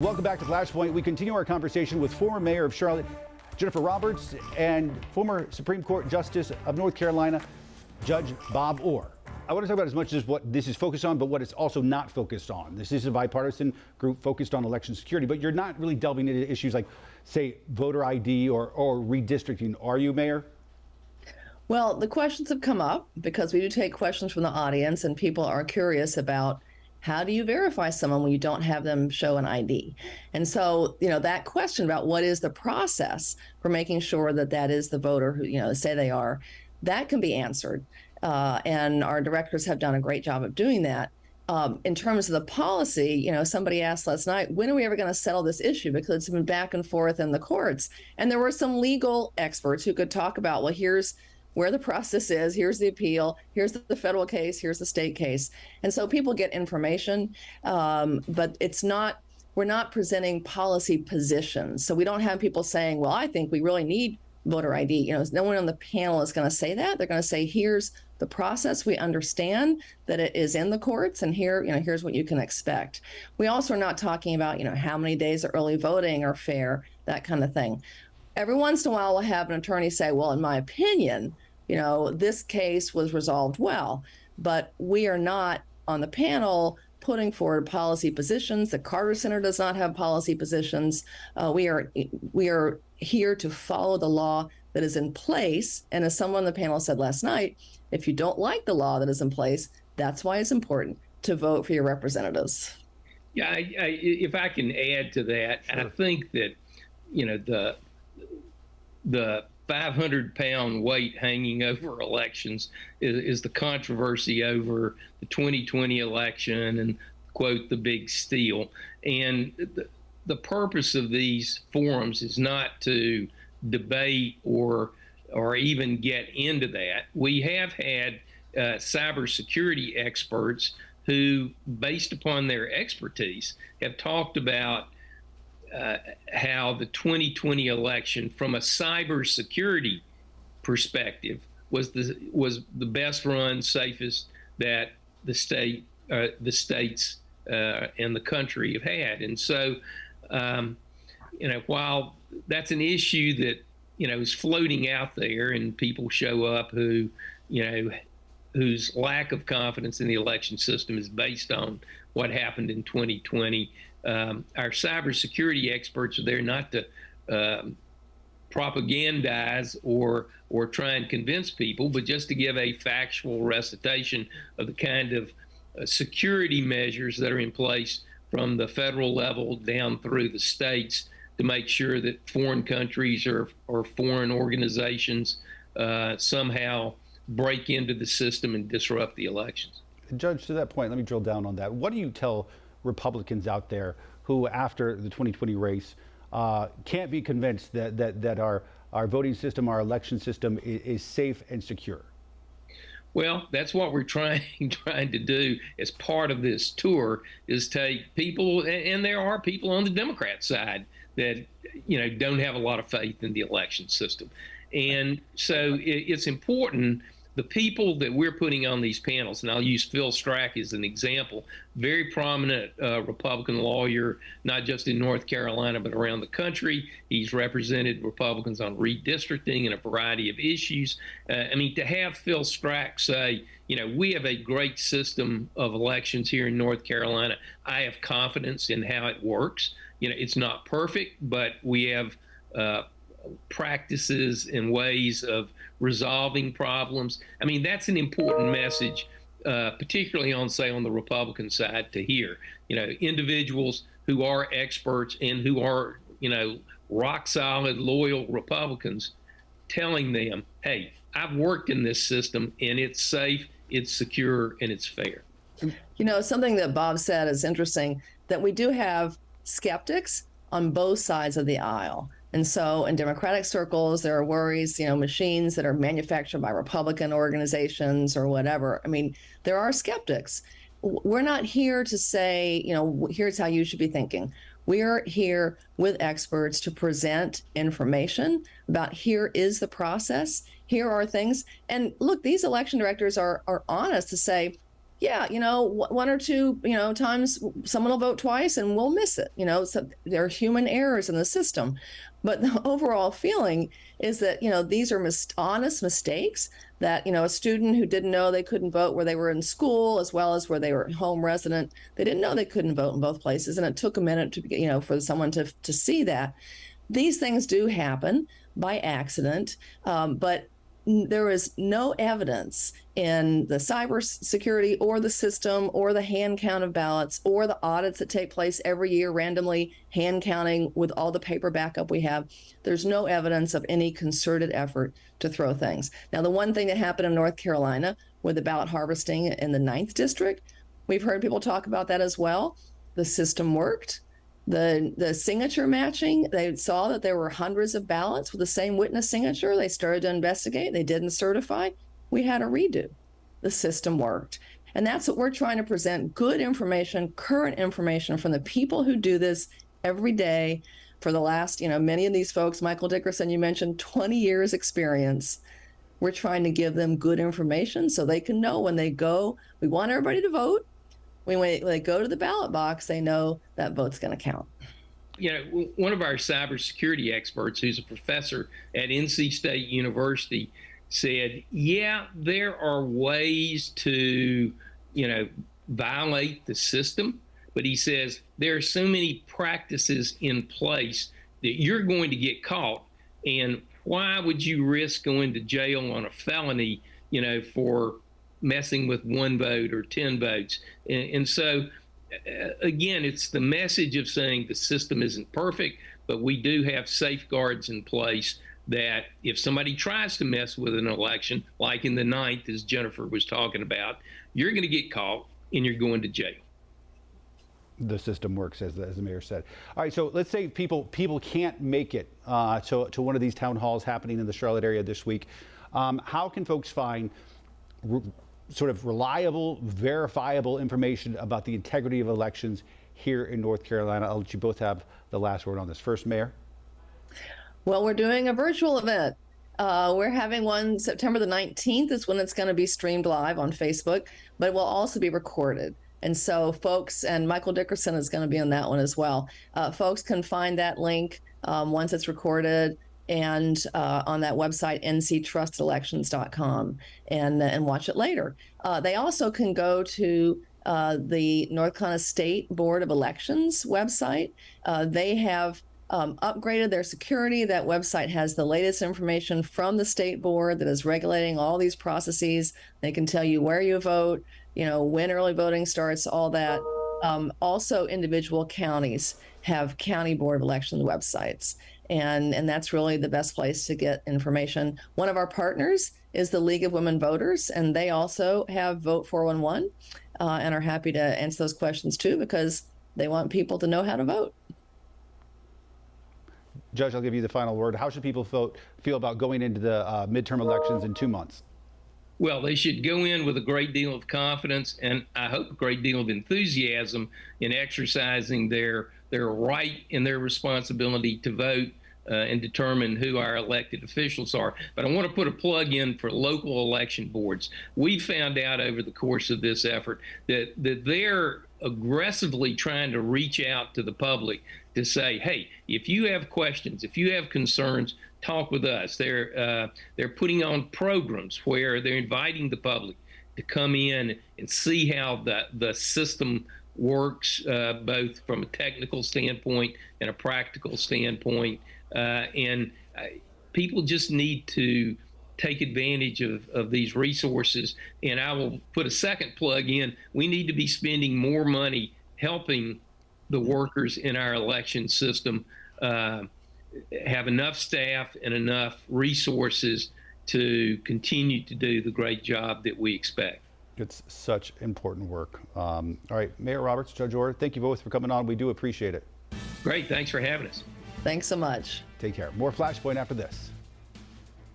Welcome back to Flashpoint. We continue our conversation with former mayor of Charlotte, Jennifer Roberts, and former Supreme Court Justice of North Carolina, Judge Bob Orr. I want to talk about as much as what this is focused on, but what it's also not focused on. This is a bipartisan group focused on election security, but you're not really delving into issues like, say, voter ID or redistricting, are you, Mayor? Well, the questions have come up because we do take questions from the audience, and people are curious about how do you verify someone when you don't have them show an ID? And so, that question about what is the process for making sure that that is the voter who, say they are, that can be answered. And our directors have done a great job of doing that. In terms of the policy, somebody asked last night, when are we ever going to settle this issue? Because it's been back and forth in the courts. And there were some legal experts who could talk about, well, here's where the process is, here's the appeal, here's the federal case, here's the state case. And so people get information, but we're not presenting policy positions. So we don't have people saying, well, I think we really need voter ID. No one on the panel is going to say that. They're going to say, here's the process. We understand that it is in the courts, and here's what you can expect. We also are not talking about, how many days of early voting are fair, that kind of thing. Every once in a while, we'll have an attorney say, well, in my opinion, this case was resolved well, but we are not on the panel putting forward policy positions. The Carter Center does not have policy positions. We are here to follow the law that is in place. And as someone on the panel said last night, if you don't like the law that is in place, that's why it's important to vote for your representatives. Yeah, if I can add to that, sure. I think that, the 500-pound weight hanging over elections is the controversy over the 2020 election and, quote, the big steal. And the purpose of these forums is not to debate or even get into that. We have had cybersecurity experts who, based upon their expertise, have talked about how the 2020 election, from a cybersecurity perspective, was the best run, safest that the states and the country have had. And so, while that's an issue that is floating out there, and people show up who whose lack of confidence in the election system is based on what happened in 2020. Our cybersecurity experts are there not to propagandize or try and convince people, but just to give a factual recitation of the kind of security measures that are in place from the federal level down through the states to make sure that foreign countries or foreign organizations somehow break into the system and disrupt the elections. Judge, to that point, let me drill down on that. What do you tell Republicans out there who, after the 2020 race, can't be convinced that our voting system, our election system is safe and secure? Well, that's what we're trying to do as part of this tour, is take people, and there are people on the Democrat side that don't have a lot of faith in the election system. And so it's important. The people that we're putting on these panels, and I'll use Phil Strack as an example, very prominent Republican lawyer, not just in North Carolina, but around the country. He's represented Republicans on redistricting and a variety of issues. To have Phil Strack say, we have a great system of elections here in North Carolina. I have confidence in how it works. It's not perfect, but we have practices and ways of resolving problems. That's an important message, particularly on the Republican side, to hear. Individuals who are experts and who are, rock solid, loyal Republicans, telling them, hey, I've worked in this system and it's safe, it's secure, and it's fair. Something that Bob said is interesting, that we do have skeptics on both sides of the aisle. And so in Democratic circles, there are worries, machines that are manufactured by Republican organizations or whatever. There are skeptics. We're not here to say, here's how you should be thinking. We are here with experts to present information about here is the process, here are things. And look, these election directors are honest to say, yeah, one or two, times someone will vote twice and we'll miss it. So there are human errors in the system. But the overall feeling is that, these are honest mistakes that, a student who didn't know they couldn't vote where they were in school as well as where they were home resident, they didn't know they couldn't vote in both places. And it took a minute to, for someone to see that. These things do happen by accident, but there is no evidence in the cybersecurity or the system or the hand count of ballots or the audits that take place every year, randomly hand counting with all the paper backup we have. There's no evidence of any concerted effort to throw things. Now, the one thing that happened in North Carolina with the ballot harvesting in the 9th district, we've heard people talk about that as well. The system worked. The signature matching, they saw that there were hundreds of ballots with the same witness signature. They started to investigate. They didn't certify. We had a redo. The system worked. And that's what we're trying to present: good information, current information from the people who do this every day for the last, many of these folks, Michael Dickerson, you mentioned 20 years experience. We're trying to give them good information so they can know when they go. We want everybody to vote. When they go to the ballot box, they know that vote's going to count. One of our cybersecurity experts, who's a professor at NC State University, said, yeah, there are ways to, violate the system. But he says there are so many practices in place that you're going to get caught. And why would you risk going to jail on a felony, for messing with one vote or 10 votes. And so, again, it's the message of saying the system isn't perfect, but we do have safeguards in place that if somebody tries to mess with an election, like in the 9th, as Jennifer was talking about, you're going to get caught and you're going to jail. The system works, as the mayor said. All right, so let's say people can't make it to one of these town halls happening in the Charlotte area this week. How can folks find sort of reliable, verifiable information about the integrity of elections here in North Carolina? I'll let you both have the last word on this. First, Mayor. Well, we're doing a virtual event. We're having one September the 19th is when it's going to be streamed live on Facebook, but it will also be recorded. And so folks, and Michael Dickerson is going to be on that one as well. Folks can find that link once it's recorded and on that website, nctrustelections.com, and watch it later. They also can go to the North Carolina State Board of Elections website. They have upgraded their security. That website has the latest information from the state board that is regulating all these processes. They can tell you where you vote, when early voting starts, all that. Also, individual counties have county board of elections websites. And that's really the best place to get information. One of our partners is the League of Women Voters, and they also have Vote 411 and are happy to answer those questions too, because they want people to know how to vote. Judge, I'll give you the final word. How should people feel about going into the midterm elections in 2 months? Well, they should go in with a great deal of confidence and I hope a great deal of enthusiasm in exercising their right and their responsibility to vote and determine who our elected officials are. But I want to put a plug in for local election boards. We found out over the course of this effort that they're aggressively trying to reach out to the public to say, hey, if you have questions, if you have concerns, talk with us. They're putting on programs where they're inviting the public to come in and see how the system works, both from a technical standpoint and a practical standpoint. And people just need to take advantage of these resources. And I will put a second plug in. We need to be spending more money helping the workers in our election system have enough staff and enough resources to continue to do the great job that we expect. It's such important work. All right, Mayor Roberts, Judge Orr, thank you both for coming on. We do appreciate it. Great. Thanks for having us. Thanks so much. Take care. More Flashpoint after this.